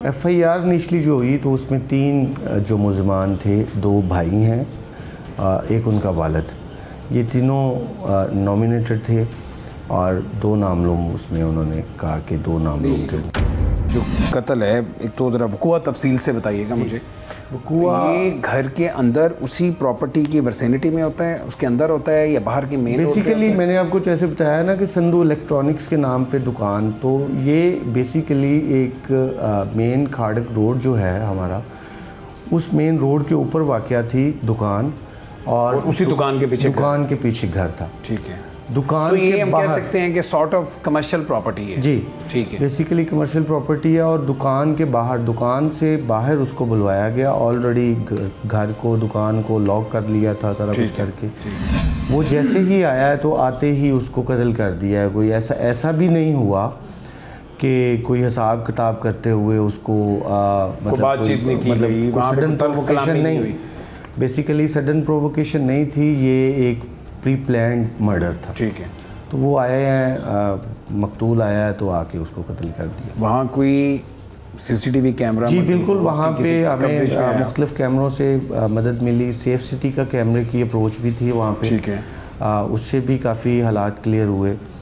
FIR निचली जो हुई तो उसमें 3 जो मुलजमान थे, 2 भाई हैं, एक उनका वालिद, ये तीनों नॉमिनेटेड थे और 2 नामलूम उसमें उन्होंने कहा कि 2 नामलूम थे। जो कत्ल है, एक तो ज़रा वक़ूआ तफसील से बताइएगा मुझे। वक़ूआ ये घर के अंदर उसी प्रॉपर्टी की वर्सेनिटी में होता है, उसके अंदर होता है या बाहर की मेन? बेसिकली मैंने आपको जैसे बताया ना कि संधू इलेक्ट्रॉनिक्स के नाम पे दुकान, तो ये बेसिकली एक मेन खाड़क रोड जो है हमारा, उस मेन रोड के ऊपर वाक़या थी दुकान और उसी दुकान के पीछे घर था। ठीक है। दुकान तो ये के हम बाहर कह सकते हैं कि सॉर्ट ऑफ कमर्शियल प्रॉपर्टी है। जी ठीक है, बेसिकली कमर्शियल प्रॉपर्टी है और दुकान के बाहर, दुकान से बाहर उसको बुलवाया गया। ऑलरेडी घर को, दुकान को लॉक कर लिया था सारा कुछ करके। वो जैसे ही आया है तो आते ही उसको कत्ल कर दिया है। कोई ऐसा भी नहीं हुआ कि कोई हिसाब किताब करते हुए उसको सडन प्रोवोकेशन नहीं, बेसिकली सडन प्रोवोकेशन नहीं थी, ये एक प्री प्लान्ड मर्डर था। ठीक है। तो वो आए हैं, मकतूल आया है तो आके उसको कत्ल कर दिया। वहाँ कोई CCTV कैमरा? जी बिल्कुल, वहाँ पे हमें मुख्तलिफ कैमरों से मदद मिली। सेफ सिटी का कैमरे की अप्रोच भी थी वहाँ पे। ठीक है। उससे भी काफ़ी हालात क्लियर हुए।